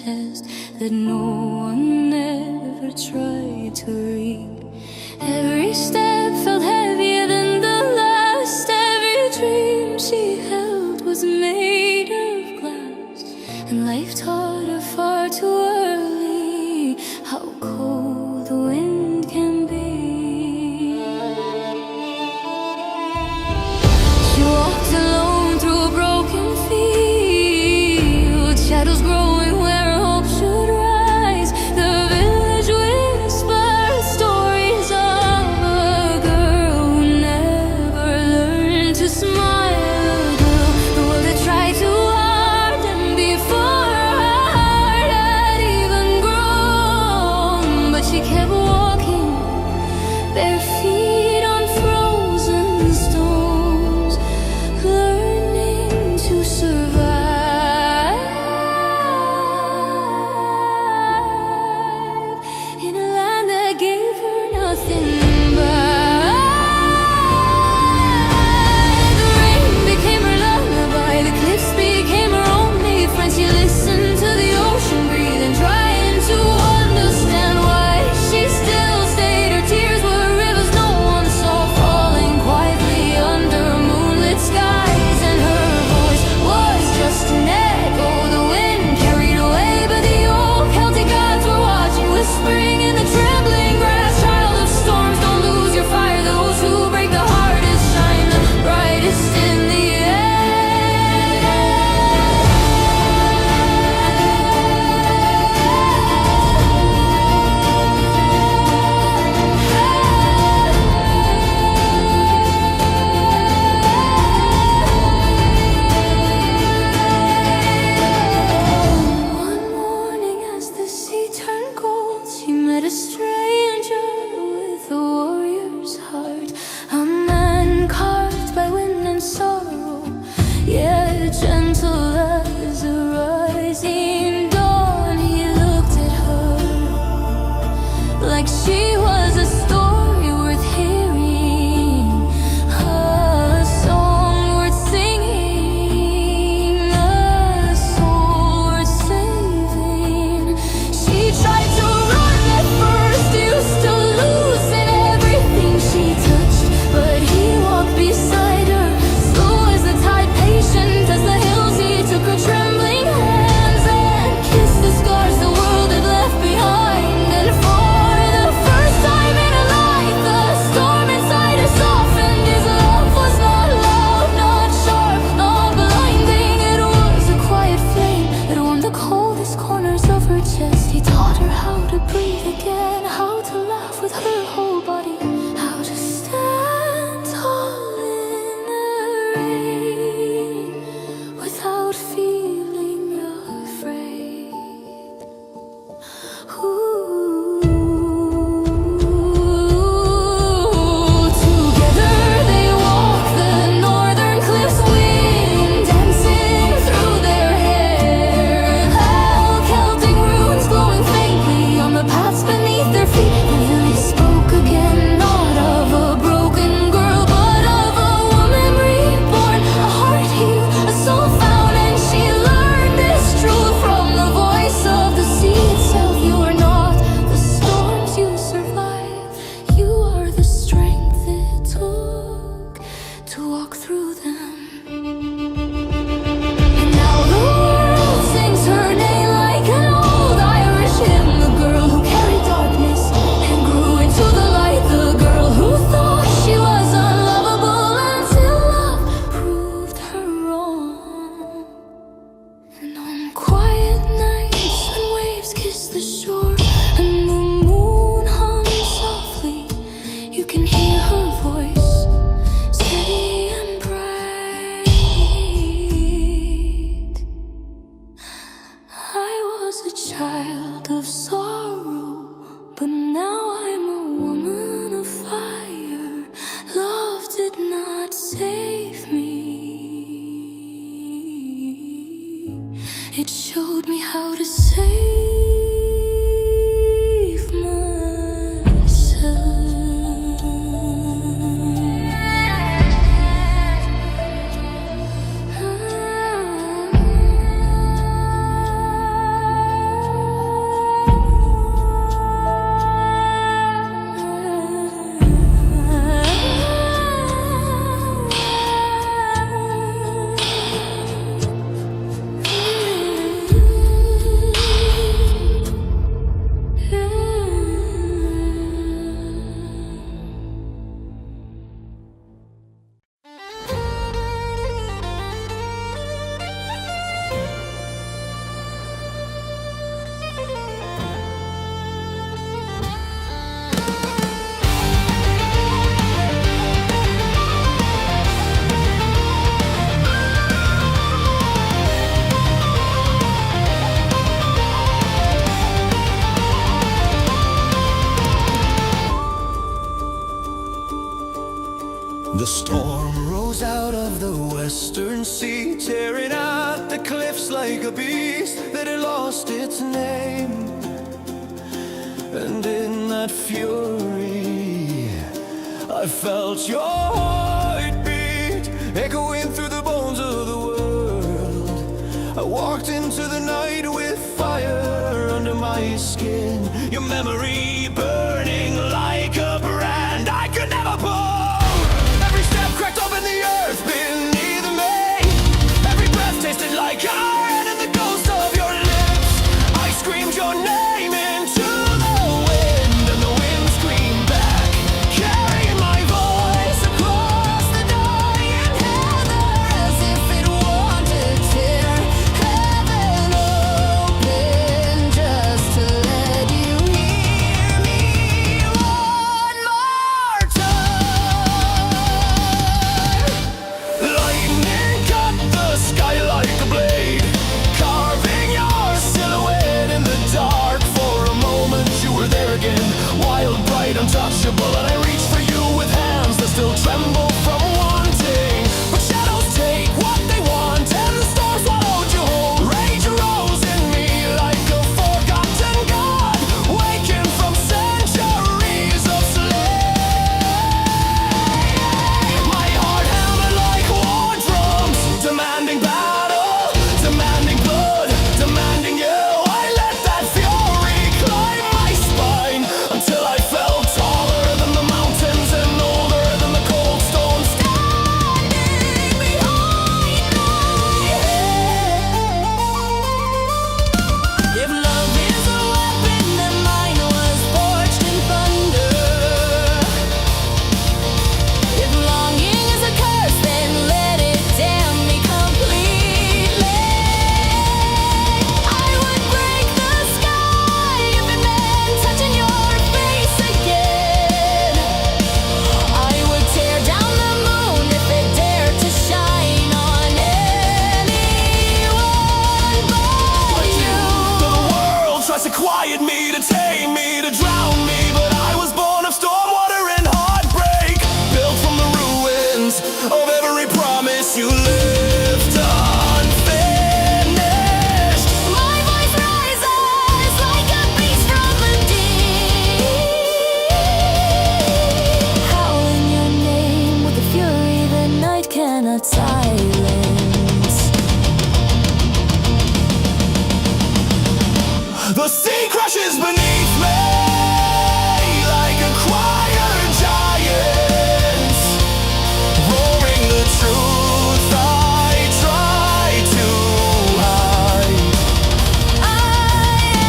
chest that no one ever tried to read. Every step felt heavier than the last. Every dream she held was made of glass, and life taught her far too early how cold the wind can be. She walked alone through a broken field, shadows growing where her hope should rise. The village whispered stories of a girl who never learned to smile. A girl the world had tried too hard, and before her heart had even grown. But she kept walking, bare feet on frozen stones, learning to survive in a land that gave her nothing back. The rain became her lullaby, the cliffs became her only friend. She listened to the ocean breathe and trying to understand why she still stayed. Her tears were rivers no one saw falling quietly under moonlit skies, and her voice was just an echo the wind carried away. But the old Celtic gods were watching, whispering in the trembling grass. Child of storms, don't lose your fire. Those who break the hardest shine the brightest in the One morning as the sea turned cold, she met a stranger with a warrior's heart. A man carved by wind and sorrow, yet gentle as a rising dawn. He looked at her like she was a story worth hearing, a song worth singing, a soul worth saving. She tried to run at first, used to lose in everything she touched, but he walked beside her, slow as the tide, patient as the hills. He took her trembling hands and kissed the scars the world had left behind. And for the first time in her life, the storm inside her softened. His love was not loud, not sharp, not blinding. It was a quiet flame that warmed the coldest corners of her chest. He taught her how to breathe again, how to laugh with her whole body, how to stand tall in the rain without feeling afraid. Together they walked the northern cliffs, wind dancing through their hair. Celtic runes glowing faintly on the paths beneath their feet. And then he spoke again, not of a broken girl, but of a woman reborn, a heart healed, a soul found. And she learned this truth from the voice of the sea itself. You are not the storms you survive, you are the strength it took to walk through them. And now the world sings her name like an old Irish hymn. The girl who carried darkness and grew into the light. The girl who thought she was unlovable until love proved her wrong. And on quiet nights when waves kiss the shore and the moon hums softly, you can hear her voice, steady and bright. I was a child of sorrow, but now I'm a woman of fire. Love did not save me, it showed me how to save myself. The storm rose out of the western sea, tearing at the cliffs like a beast that had lost its name. And in that fury, I felt your heartbeat echoing through the bones of the world. I walked into the night with fire under my skin, your memory burning like a brand I could never pull. Every step cracked open the earth beneath me. Every breath tasted like iron in the ghost of your lips. I screamed your name into the wind, and the wind screamed back, carrying my voice across the dying heather as if it wanted to tear heaven open just to let you hear me one more time. Lightning cut the sky like a blade, carving your silhouette in the dark. For a moment you were there again, wild, bright, untouchable, and I reached for you with hands that still tremble from wanting. But shadows take what they want, and the storm swallowed you whole. Rage arose in me like a forgotten god, waking from centuries of slay. My heart hammered like war drums, demanding battle, demanding blood, demanding you. I let that fury climb my spine until I felt taller than the mountains and older than the cold stone standing behind my head. If love is a weapon, then mine was forged in thunder. If longing is a curse, then let it damn me completely. I would break the sky if it meant touching your face again. I would tear down the moon if it dared to shine on anyone but you. The world tries to quiet me, to tame me, to drown me, but I was born of storm water and heartbreak, built from the ruins of every promise you left unfinished. My voice rises like a beast from the deep, howling your name with a fury that night cannot silence. The sea crashes beneath me like a choir of giants, roaring the truth I try to hide. I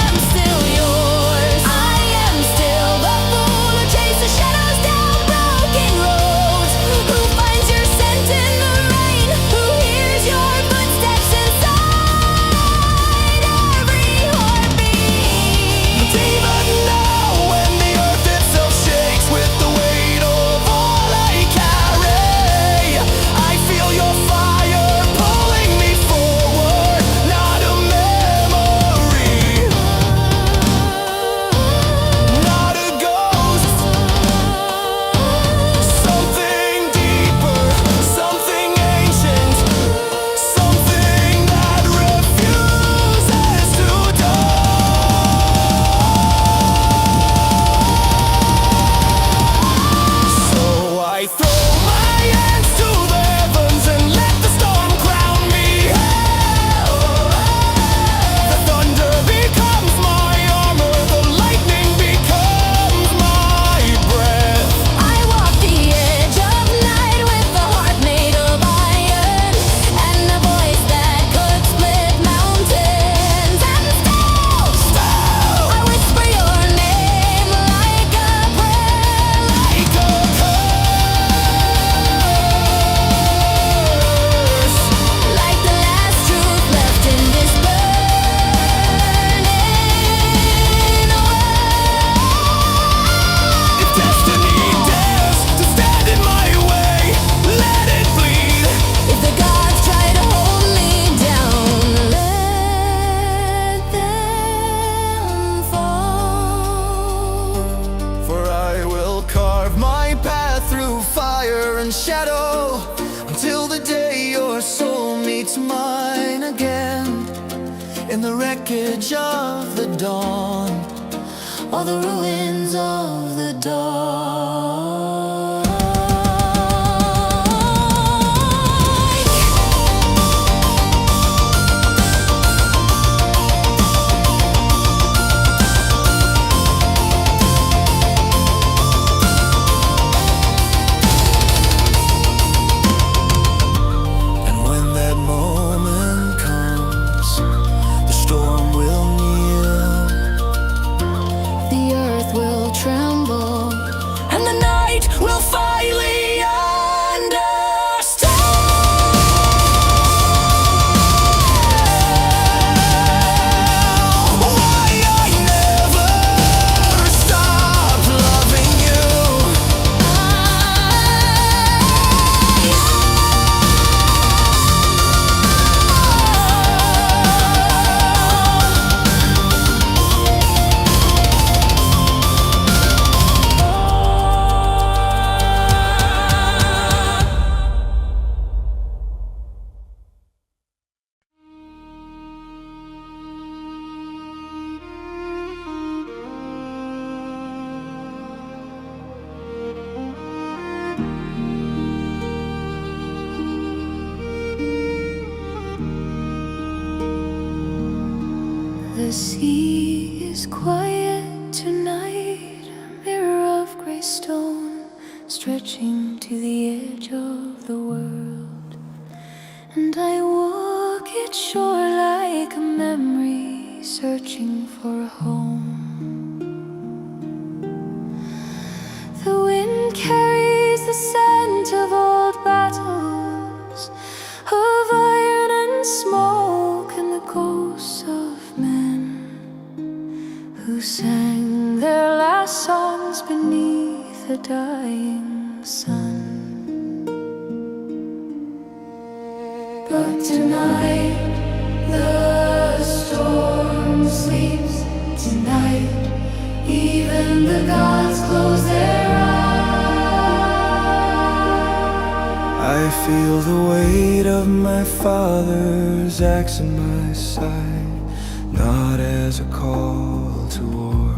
am still yours. I am still the fool who chases the shadows down broken roads, who finds your scent in the rain, who hears your footsteps inside every heartbeat. shadow, until the day your soul meets mine again. In the wreckage of the dawn, or the ruins of the dark. And when that moment comes, the storm will kneel, The earth will tremble, and the night will finally understand why I never stopped loving you. The sea is quiet tonight, a mirror of grey stone, stretching to the edge of the world. And I walk its shore like a memory, searching for a home. The wind carries the scent of old battles, of iron and smoke, and the ghosts of men who sang their last songs beneath a dying sun. But tonight the storm sleeps. Tonight even the gods close their eyes. I feel the weight of my father's axe in my side, not as a call to war,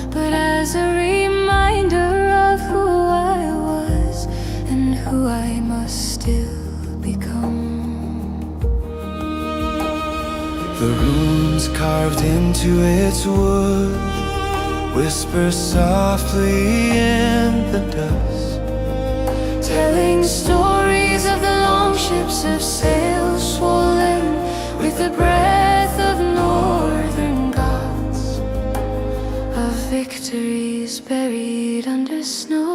but as a reminder of who I was and who I must still become. the runes carved into its wood whisper softly in the dust, telling stories of the long ships of sail swollen with the breath of northern gods, of victories buried under snow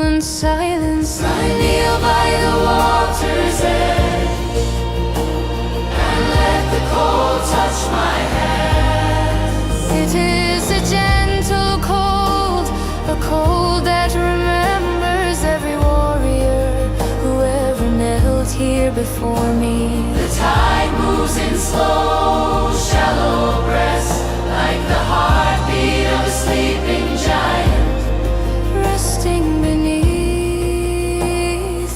and silence. I kneel by the water's edge and let the cold touch my hands. It is a gentle cold, a cold that remembers every warrior who ever knelt here before me. The tide moves in slow, shallow breaths, like the heartbeat of a sleeping giant, resting beneath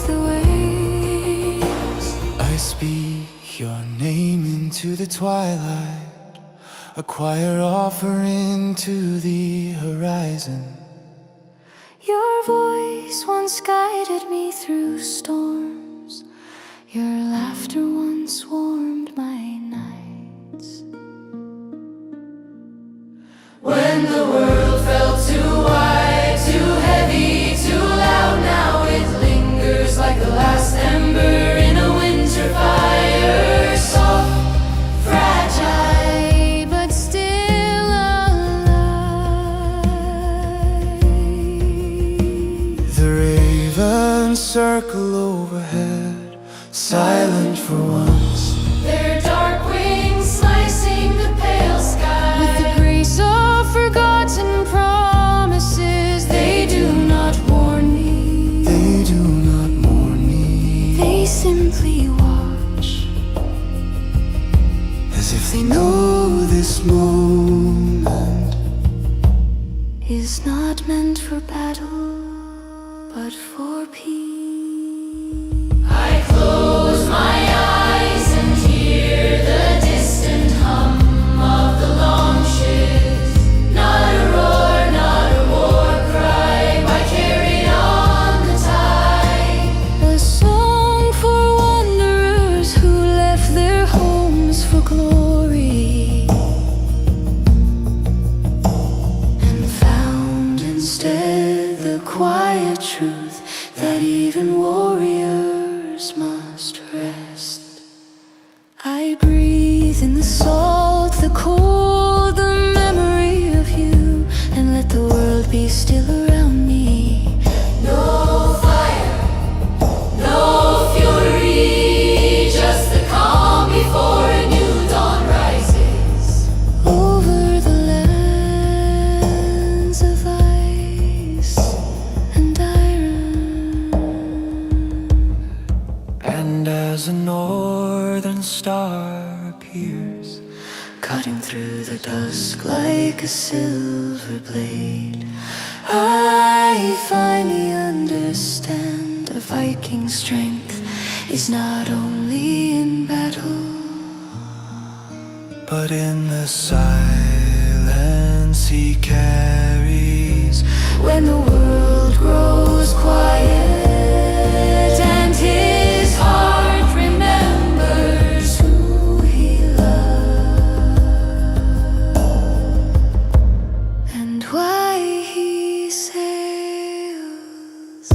the waves. I speak your name into the twilight, a choir offering to the horizon. Your voice once guided me through storms. Your laughter once warmed my nights. When the world felt too wide, too heavy, too loud, now it lingers like the last ember in a winter fire. Soft, fragile, but still alive. The ravens circle overhead, silent for once. Their dark wings slicing the pale sky with the grace of forgotten promises. They do not warn me, They do not mourn me, they simply watch, as if they know this moment is not meant for battle. but for peace. I close my eyes and hear the distant hum of the long ships. Not a roar, not a war cry, but carried on the tide. A song for wanderers who left their homes for glory and found instead the quiet truth that even warriors must rest. I breathe in the salt, the cold, the memory of you, and let the world be still around me. No fire, no fury, just the calm before a new dawn rises over the lands of ice and iron. And as a northern star appears, Cutting through the dusk like a silver blade, I finally understand a Viking strength is not only in battle, but in the silence he carries. when the world grows quiet and his heart remembers who he loved and why he sails.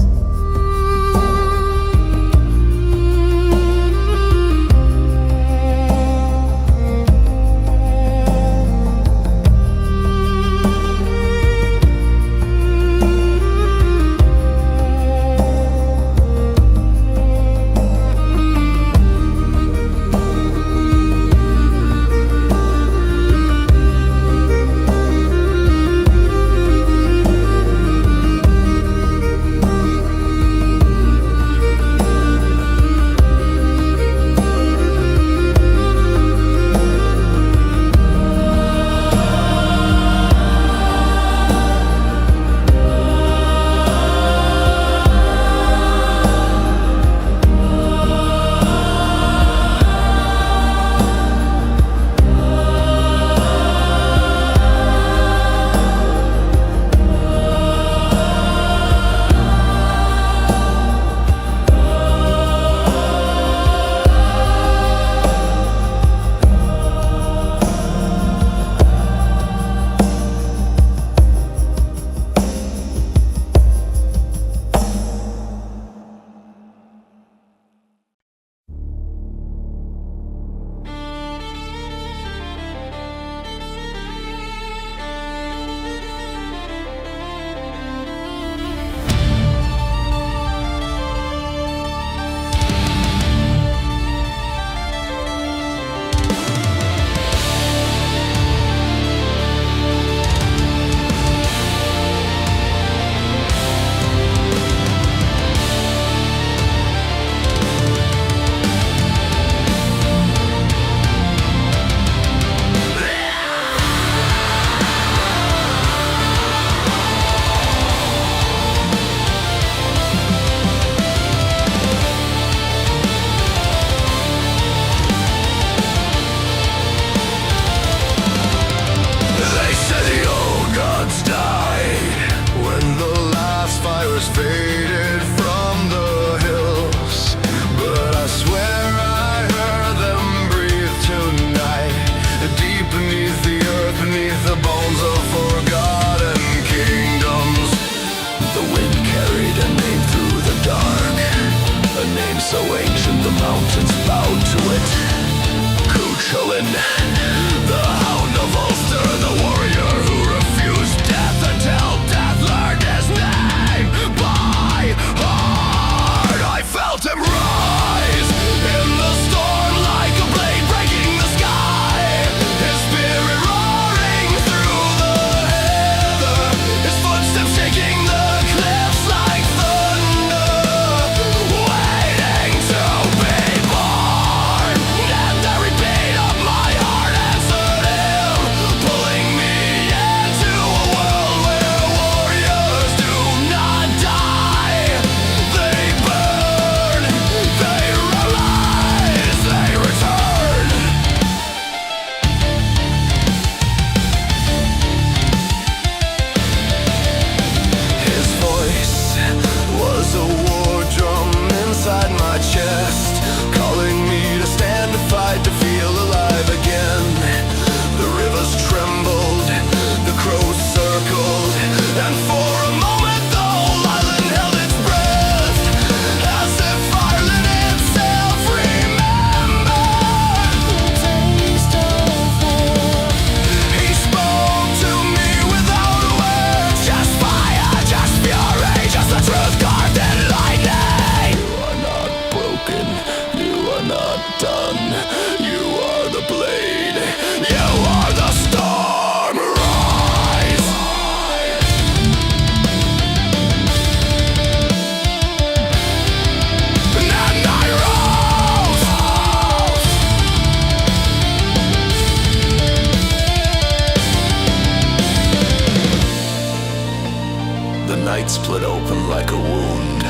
slit open like a wound.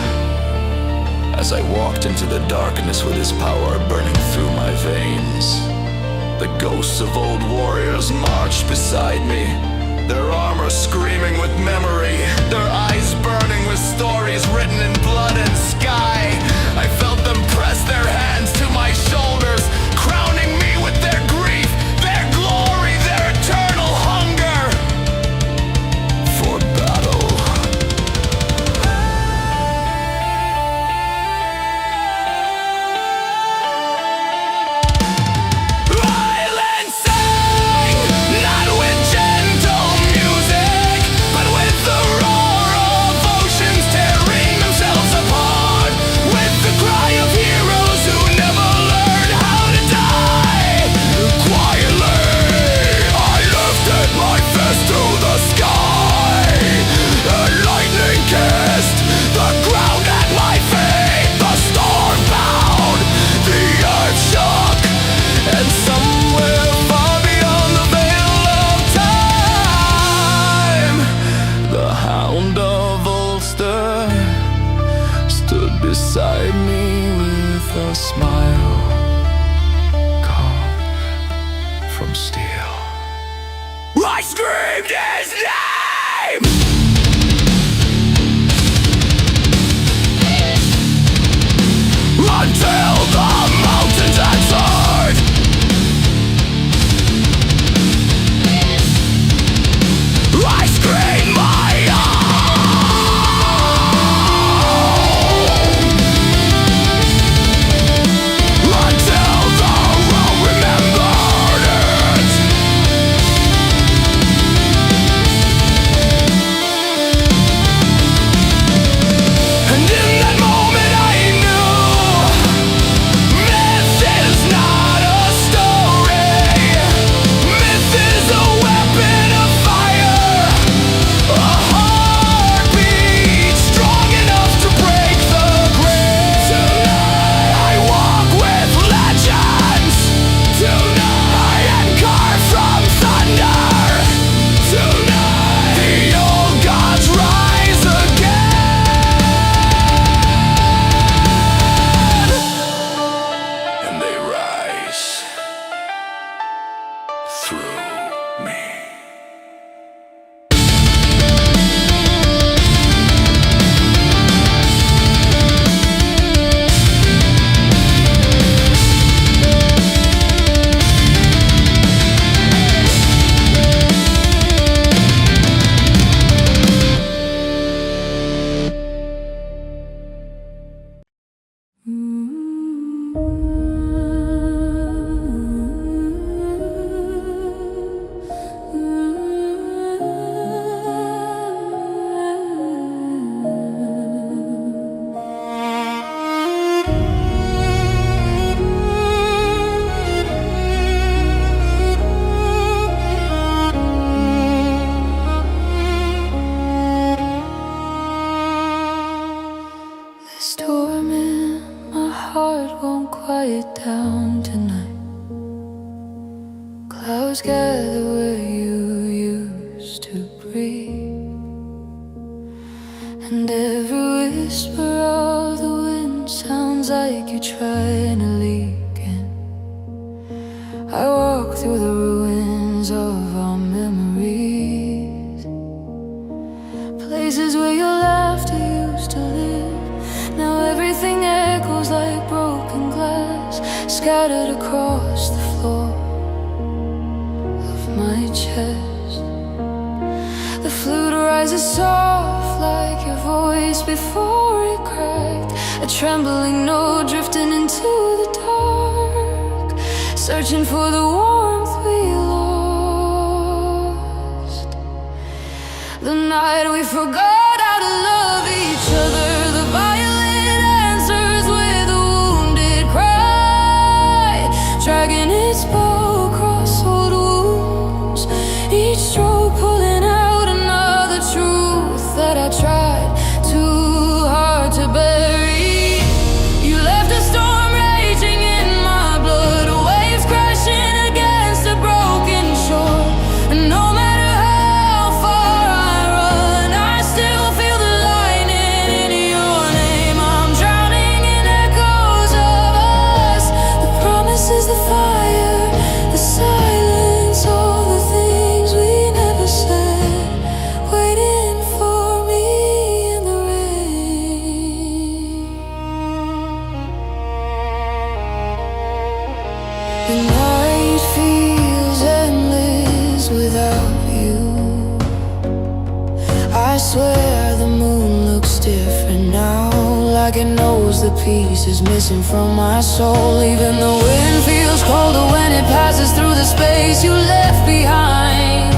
As I walked into the darkness with his power burning through my veins, the ghosts of old warriors marched beside me, their armor screaming with memory, their eyes burning with stories written in blood and sky. I felt them press their hands to my shoulders, crowning me with their grief, their glory, their eternal hunger for battle. Violence sang, not with gentle music, but with the roar of oceans tearing themselves apart, with the cry of heroes who never learned how to die. Quietly, I lifted my fist to the sky, and lightning kissed the ground at my feet. The storm bowed, the earth shook, and somewhere far beyond the veil of time, the Hound of Ulster stood beside me with a smile carved from steel. I screamed his name until the mountains answered. I screamed my own until the world remembered it. And in that moment I knew myth is not a story. Myth is a weapon of fire, a heartbeat strong enough to break the grave. Tonight I walk with legends. Tonight I am carved from thunder. Tonight the old gods rise again, and they rise through me. The storm in my heart won't quiet down tonight. Clouds gather where you used to breathe, and every whisper of the wind sounds like you're trying to leak in. I walk through the ruins of our memories, places where your laughter used to live. Now everything echoes like broken glass, scattered across the floor of my chest. The flute rises soft like your voice before it cracked, a trembling note drifting into the dark, searching for the warmth we lost. The night we forgot how to love each other, the violent answers with a wounded cry, dragging its bow across old wounds, each stroke pulling out another truth that I tried too hard to bury. You left a storm raging in my blood, waves crashing against a broken shore, and no matter how far I run, I still piece is missing from my soul. Even the wind feels colder when it passes through the space you left behind.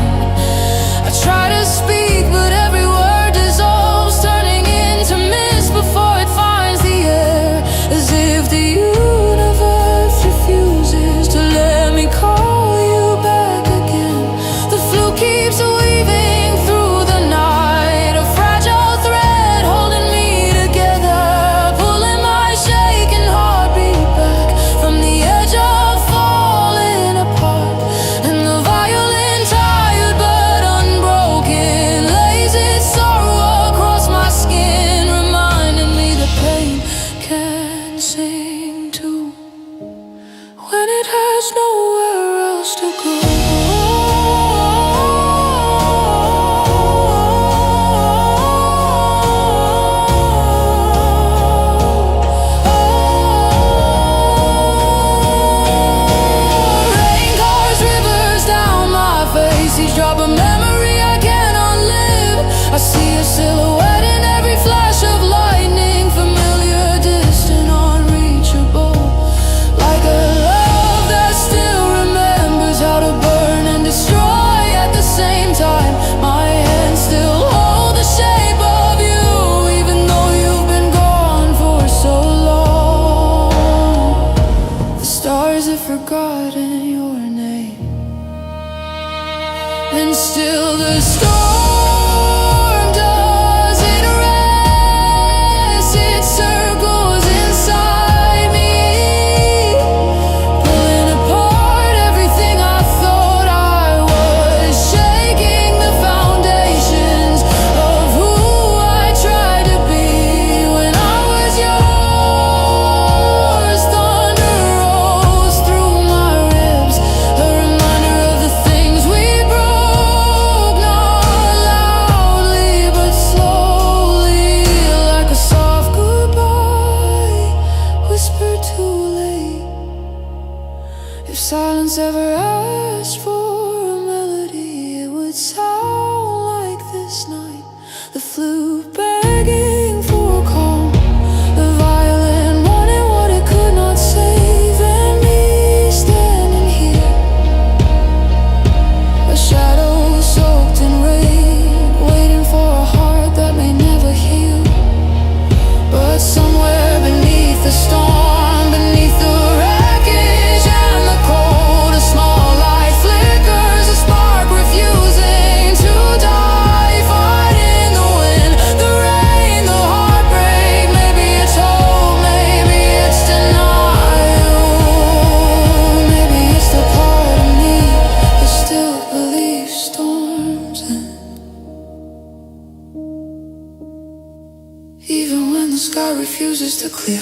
I try to speak, but every word dissolves, turning into mist before it finds the air. As if the universe refuses to let me call you back again. The flute keeps weaving through the night, a fragile thread holding me together, pulling my shaking heartbeat back from the edge of falling apart. And the violin, tired but unbroken, lays its sorrow across my skin, reminding me that pain can sing too when it has nowhere else to go. Rain cars rivers down my face, each drop of memory I cannot live. I see a silhouette in every flash of lightning, familiar, distant, unreachable, like a love that still remembers how to burn and destroy at the same time. My hands still hold the shape of you, even though you've been gone for so long. The stars have forgotten your name, and still the storm doesn't rest. It circles inside me, pulling apart everything I thought I was, shaking the foundations of who I tried to be when I was yours. Thunder rolls through my ribs, a reminder of the things we broke, not loudly but slowly, like a soft goodbye whispered too late. If silence ever asked for a melody, it would sound like this night. The flute begging for calm, the violin wanting what it could not save, and me standing here, a shadow soaked in rain, waiting for a heart that may never heal. But somewhere beneath the storm, beneath the wreckage and the cold, a small light flickers, a spark refusing to die. Fighting the wind, the rain, the heartbreak. Maybe it's hope, maybe it's denial, maybe it's the part of me that still believes storms end, even when the sky refuses to clear.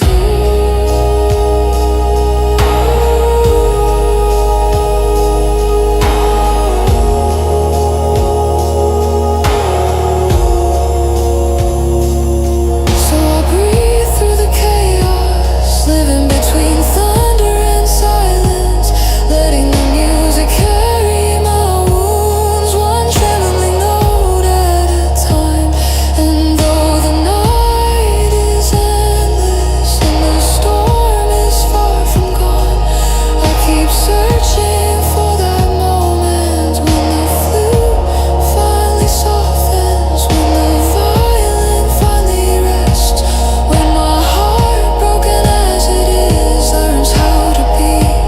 So I breathe through the chaos, living between thunder and silence, letting the music carry my wounds, one trembling note at a time. And though the night is endless and the storm is far from gone, I keep searching for that moment when the flute finally softens, when the violin finally rests, when my heart, broken as it is, learns how to beat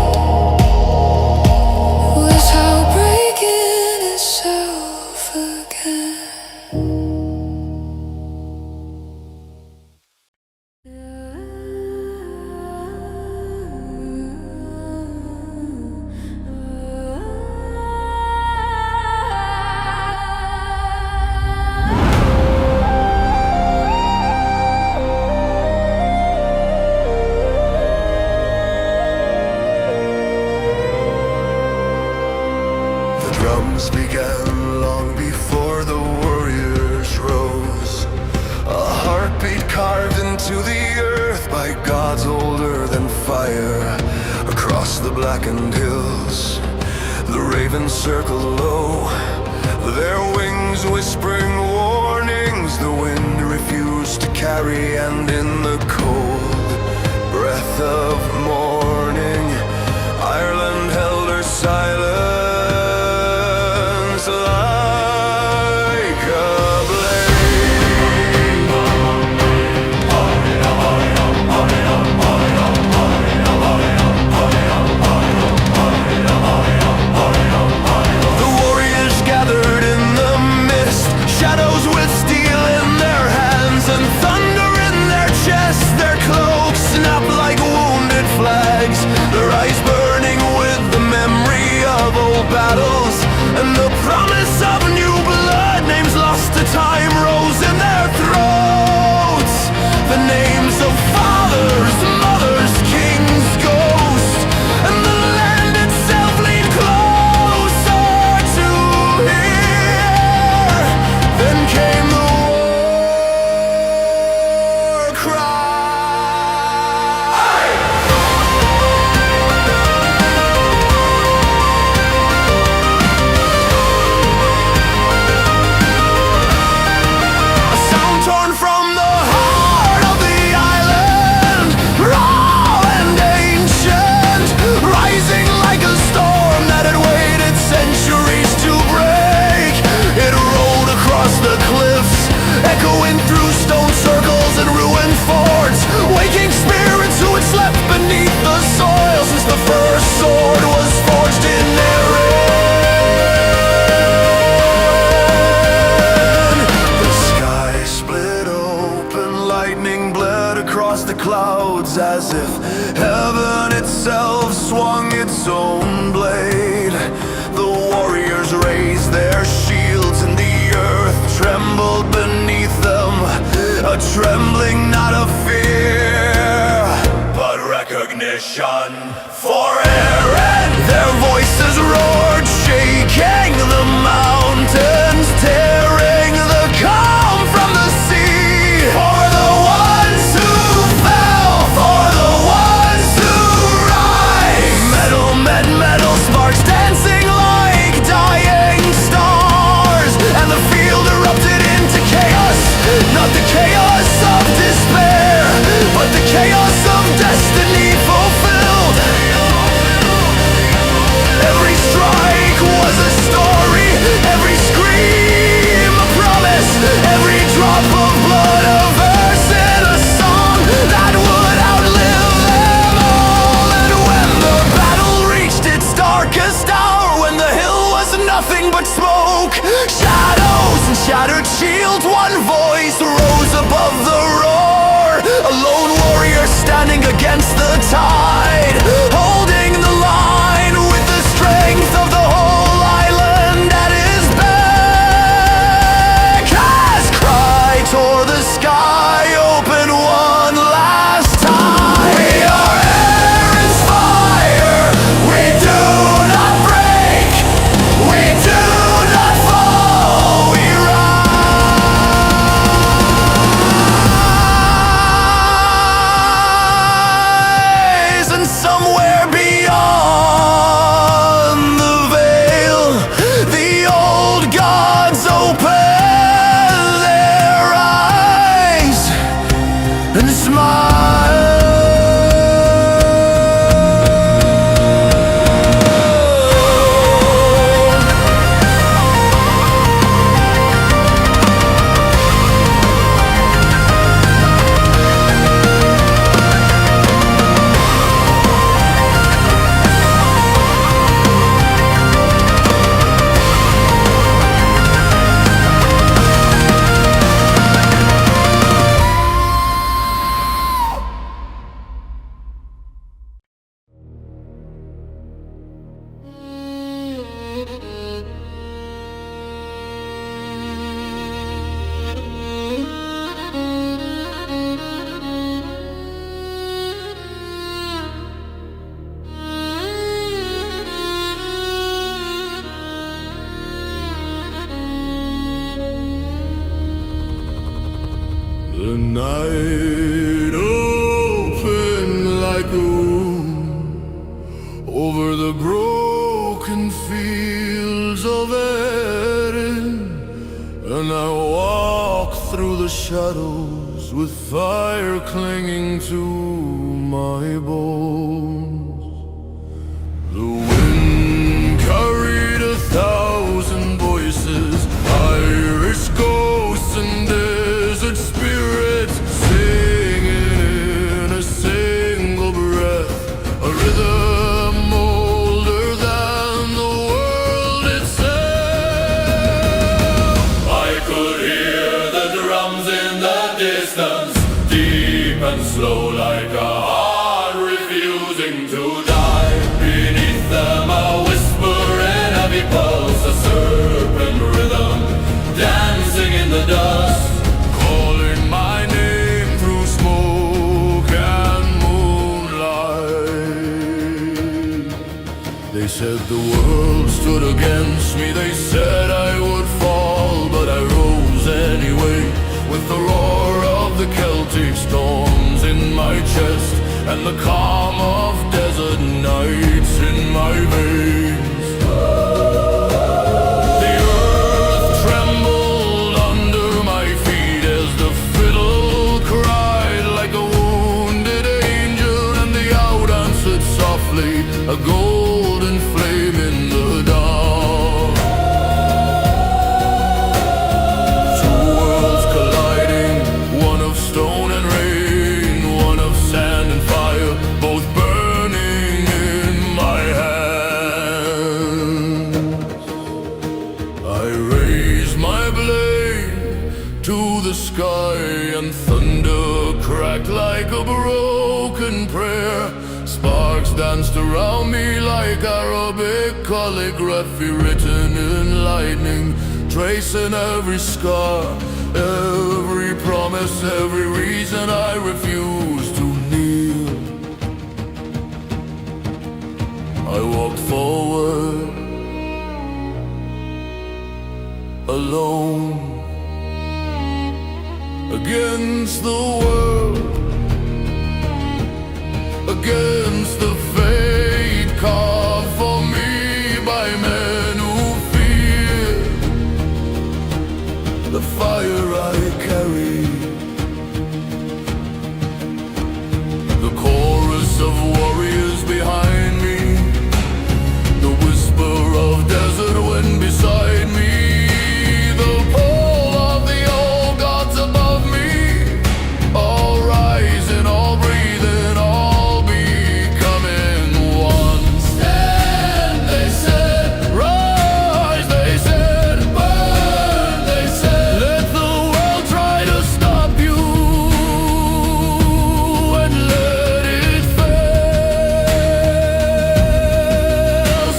without breaking itself again. The drums began long before the warriors rose, a heartbeat carved into the earth by gods older than fire. Across the blackened hills, the ravens circle low, their wings whispering warnings the wind refused to carry. And in the cold, wreath of mourning. Ireland held her silence like a blade. The warriors gathered in the mist, shadows with steel in their hands and thunder in their chests. Their cloaks snap like wounded flags, their eyes burning with the memory of old battles and the promise of new blood. Names lost to time rose in their throats, the names of fathers, mothers, kings, ghosts, and the land itself leaned closer to hear. Then came the war cry. A sound torn from the heart of the island, raw and ancient, rising like a storm that had waited centuries to break. It rolled across the cliffs, echoing through stone circles and ruined forts, waking spirits who had slept beneath the soil since the first sword was forged in Erin. The sky split open, lightning bled across the clouds as if heaven itself swung its own blade. The warriors raised their shields and the earth trembled beneath them, a trembling not of fear, but recognition for Erin. Their voices roared, shaking the mountains, tearing the calm from the sea. For the ones who fell, for the ones who rise. Metal met metal, sparks dancing like dying stars, and the field erupted into chaos. Not the chaos of despair, but the chaos of destiny fulfilled. Every strike was a story, every scream a promise, every drop of blood a verse in a song that would outlive them all. And when the battle reached its darkest hour, when the hill was nothing but smoke, shadows and shattered shields, one voice rose above the roar. A lone warrior standing against the tide, holding the line with the strength of the whole island at his back. As cry tore the sky open one last time. We are Erin's fire, we do not break, we do not fall, we rise. And somewhere beyond the veil, the old gods open their eyes and smile. The night opened like a wound over the broken fields of Erin, and I walk through the shadows with fire clinging to my bones. The wind carried 1,000 voices, Irish ghosts and desert spirits, singing in a single breath, a rhythm older than the world itself. I could hear the drums in the distance, deep and slow like a heart refusing to die. Beneath them a whisper and heavy pulse, a serpent rhythm dancing in the dust, calling my name through smoke and moonlight. They said the world stood against me, they said I would fall, but I rose anyway, with the roar of the Celtic storms in my chest and the calm of desert nights in my veins. The earth trembled under my feet as the fiddle cried like a wounded angel, and the out answered softly, a golden flame in the dawn. Two worlds colliding, one of stone and rain, one of sand and fire, both burning in my hands. I raised my blade to the sky, and thunder cracked like a broken prayer. Sparks danced around me like Arabic calligraphy written in lightning, tracing every scar, every promise, every reason I refuse to kneel. I walked forward alone against the world, against the fate carved for me by men who fear the fire I carry. The chorus of warriors behind me, the whisper of desert wind beside me, the pull of the old gods above me, all rising, all breathing, all becoming one. Stand, they said, rise, they said, burn, they said, let the world try to stop you and let it fail.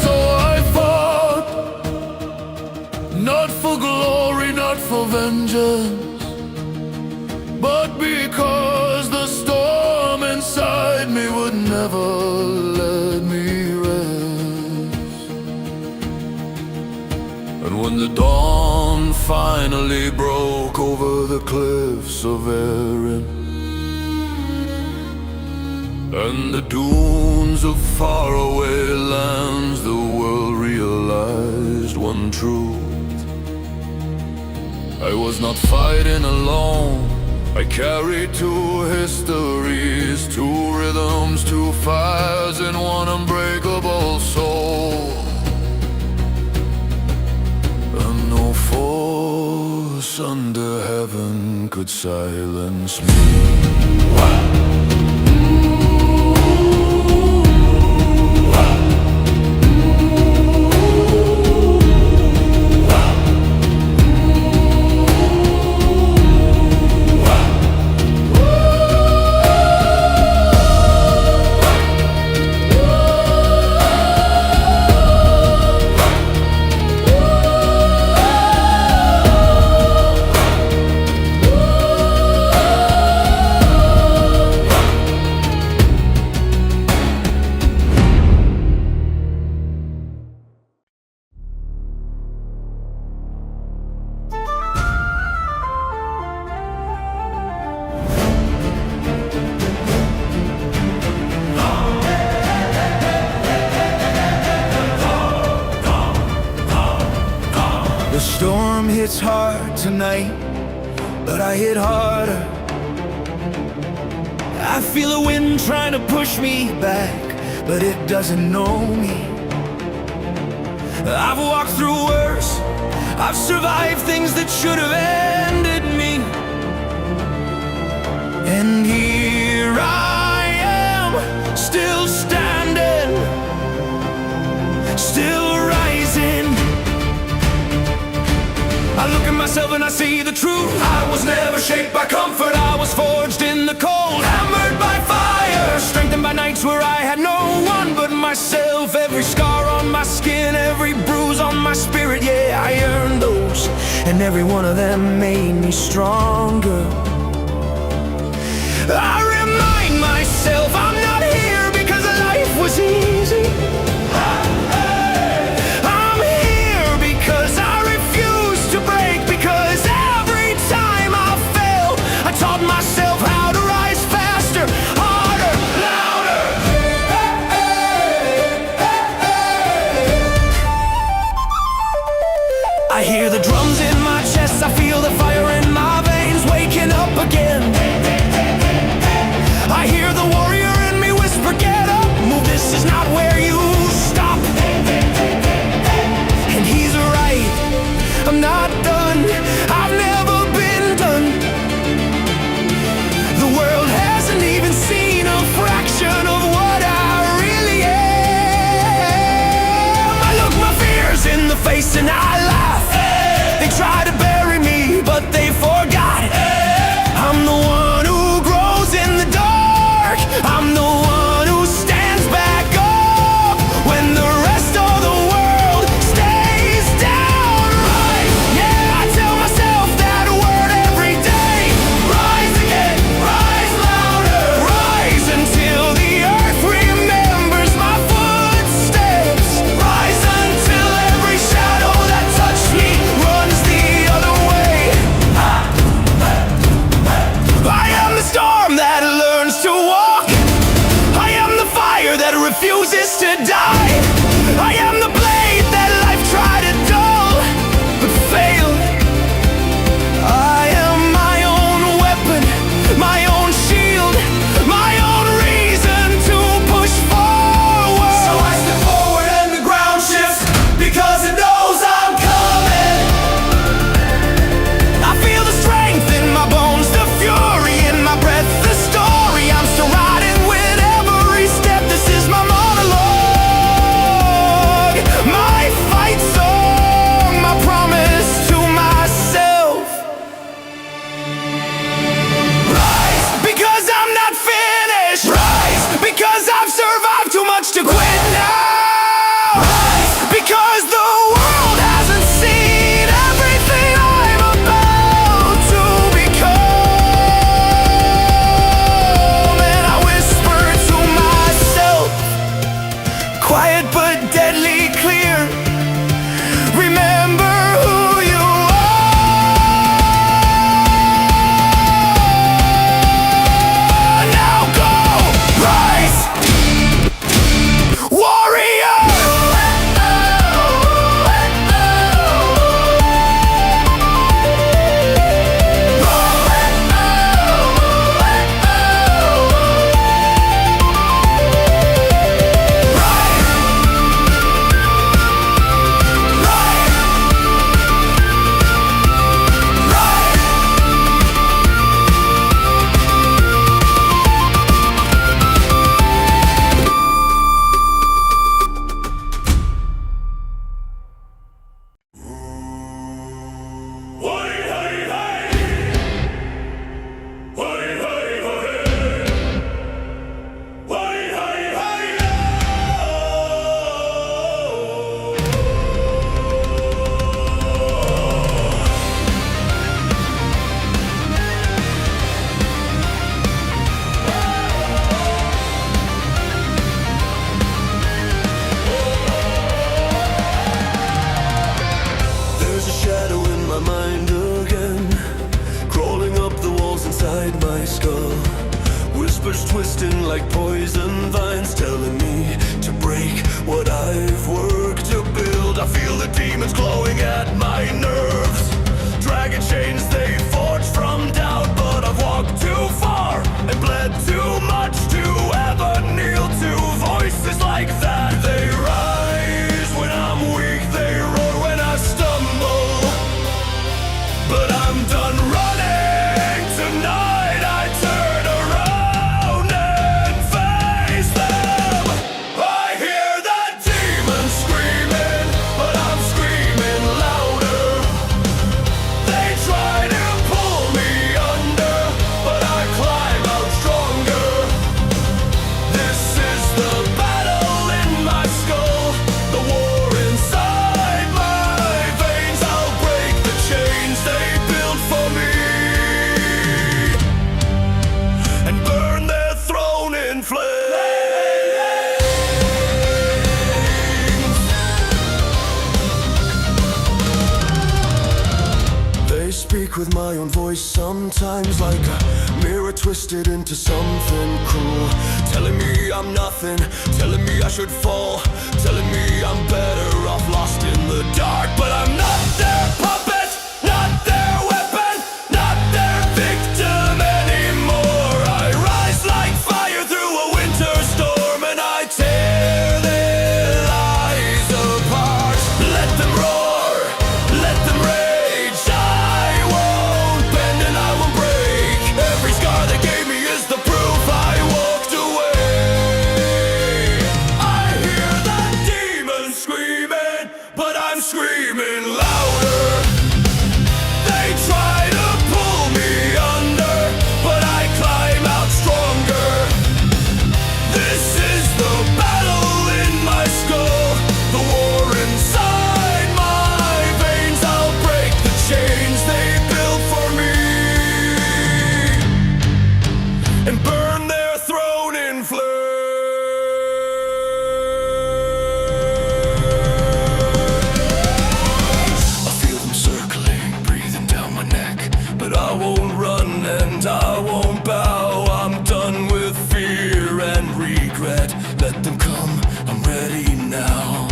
So I fought, not for glory, not for vengeance, but because the storm inside me would never let me rest. And when the dawn finally broke over the cliffs of Erin, and the dunes of faraway lands, the world realized one truth: I was not fighting alone. I carried two histories, two rhythms, two fires in one unbreakable soul. And no force under heaven could silence me. The storm hits hard tonight, but I hit harder. I feel the wind trying to push me back, but it doesn't know me. I've walked through worse, I've survived things that should have ended me. And here I am, still standing, still rising. I look at myself and I see the truth. I was never shaped by comfort, I was forged in the cold. Hammered by fire, strengthened by nights where I had no one but myself. Every scar on my skin, every bruise on my spirit, yeah, I earned those, and every one of them made me stronger. I remind myself I'm not here because life was easy. I'm here because I refuse to break, because every time I fell, I taught myself how to rise faster, harder, louder. I hear the drums in my chest, I feel the fire in my veins, waking up again. I hear the warrior in me whisper, get up, move, this is not where you stop. And he's right, I'm not done, I've never been done. The world hasn't even seen a fraction of what I really am. I look my fears in the face and I laugh. They try to bury me, but they forgot. I'm the one who grows in the dark, I'm the one who stands back up when the rest of the world stays down. Rise, yeah, I tell myself that word every day. Rise again, rise louder, rise until the earth remembers my footsteps. Rise until every shadow that touched me runs the other way. I am the storm that learns to walk, I am the fire that refuses to die. I am the blade that life tried to dull, but failed. I am my own weapon, my own shield, my own reason to push forward. So I step forward and the ground shifts, because it knows I'm coming. I feel the strength in my bones, the fury in my breath, the story I'm still riding with every step. This is my monologue, my fight song, my promise to myself. Rise, because I'm not finished. Rise, because I've survived too much to quit now. Rise, because the world hasn't seen everything I'm about to become. And I whisper to myself, quiet but deadly clear, remember who you are. Now go, rise, warrior. whispers twisting like poison vines, telling me to break what I've worked to build. I feel the demons glowing at my nerves, dragon chains they forged from doubt, but I've walked too far and bled too much. speak with my own voice sometimes, like a mirror twisted into something cruel, telling me I'm nothing, telling me I should fall, telling me I'm better off lost in the dark. But I'm not their puppet, not their weapon, not their victim anymore. I rise like fire through a winter storm, and I tear their lies apart. Let them roar, let them rage. I won't bend and I won't break. Every scar they gave me is the proof I walked away. I hear the demons screaming, but I'm screaming louder. They try to pull me under, but I climb out stronger. This is the battle in my skull, the war inside my veins. I'll break the chains they built for me and burn their throne in flames. I feel them circling, breathing down my neck, but I won't run and I won't bow. I'm done with fear and regret. Let them come, I'm ready now.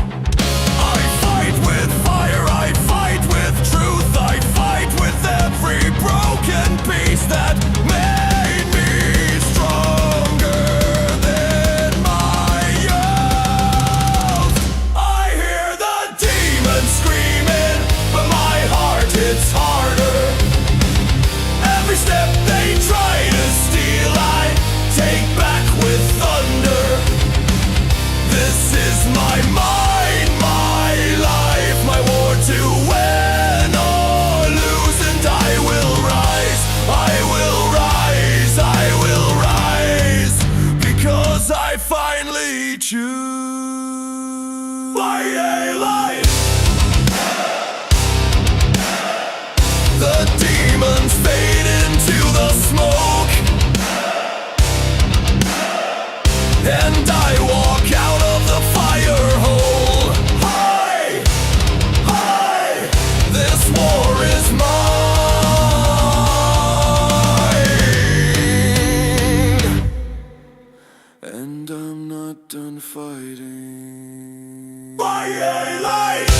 I fight with fire, I fight with truth, I fight with every broken piece that made me stronger than my youth. I hear the demons screaming, but my heart hits harder. Every step they try to steal, I take back with thunder. This is my mind, my life, my war to win or lose, and I will rise, I will rise, I will rise, because I finally choose my life. The demons fade into the smoke, and I walk out of the fire hole. Hi, hi, this war is mine, and I'm not done fighting. My life.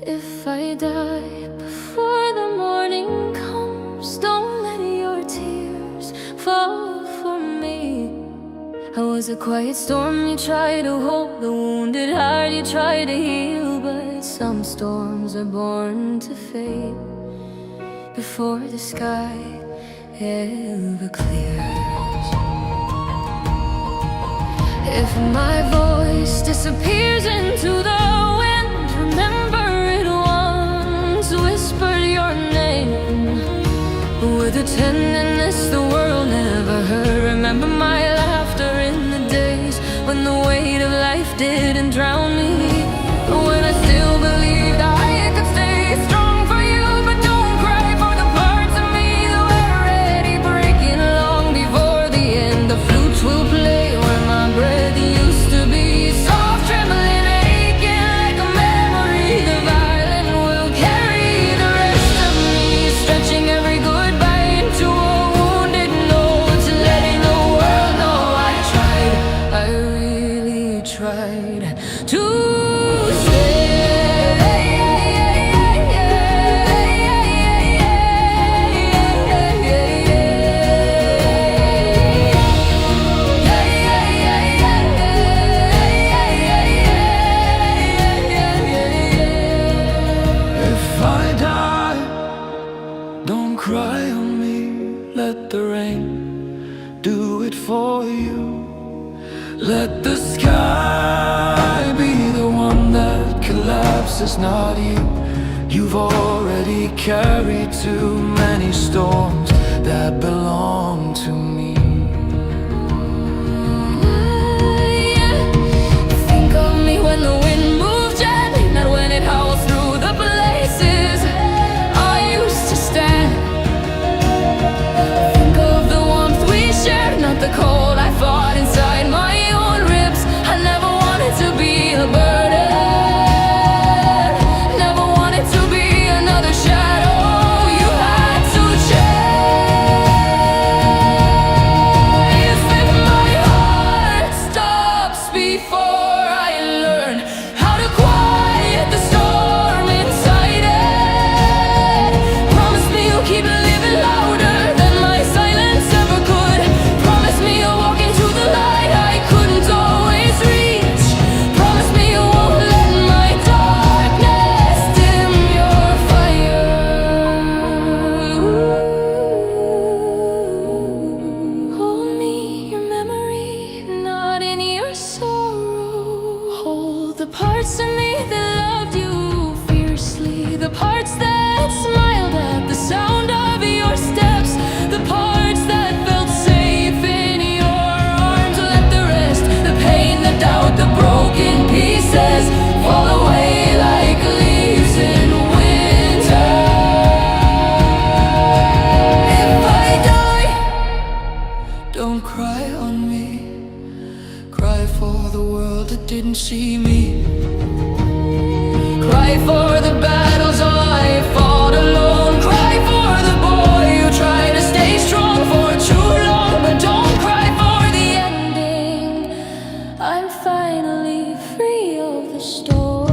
If I die before the morning comes, don't let your tears fall for me. I was a quiet storm, you try to hold the wounded heart, you try to heal, but some storms are born to fade before the sky ever clears. If my voice disappears into the wind, remember it once whispered your name with a tenderness the world never heard. Remember my laughter in the days when the weight of life didn't drown me, when I still believed I could stay strong for you. But don't cry for the parts of me that were already breaking long before the end. The flutes will play where my breath used to be, soft, trembling, aching like a memory. The violin will carry the rest of me, stretching every goodbye into a wounded note, letting the world know I tried, I really tried to let the rain do it for you. Let the sky be the one that collapses, not you. You've already carried too many storms that belong to me. Think of me when the wind moves gently, not when it howls through the places I used to stand. Think of the warmth we shared, not the cold I fought inside my own ribs. I never wanted to be a burden, never wanted to be another shadow you had to chase. If my heart stops before I learn how to quiet the storm inside it, promise me you'll keep living louder than my silence ever could. Promise me you'll walk into the light I couldn't always reach. Promise me you won't let my darkness dim your fire. Hold me, your memory, not in your sorrow. Hold the parts of me that loved you fiercely, the parts that smiled at the sound of your steps, the parts that felt safe in your arms. Let the rest, the pain, the doubt, the broken pieces fall away like leaves in winter. If I die, don't cry on me. Cry for the world that didn't see me. Cry for the battles I fought alone. Cry for the boy who tried to stay strong for too long. But don't cry for the ending. I'm finally free of the storm.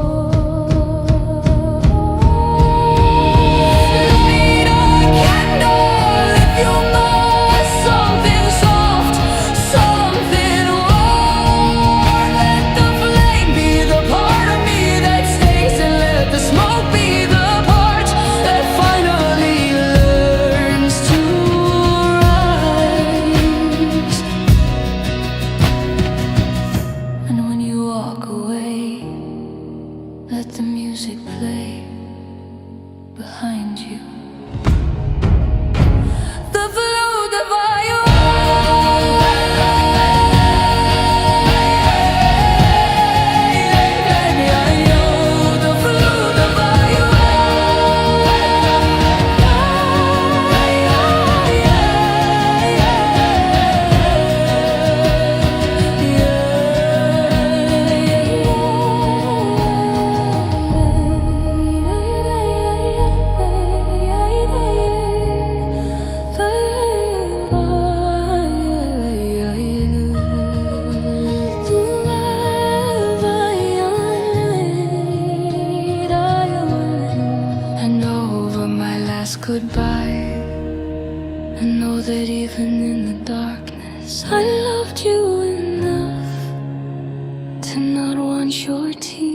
Light a candle if you must. Something soft, something warm. Let the flame be the part of me that stays, and let the smoke be the part that finally learns to rise. And when you walk away, let the music play behind you. The flute, the violin. The flute, the And over my last goodbye, I know that even in the darkness, I loved you enough to not want your tears.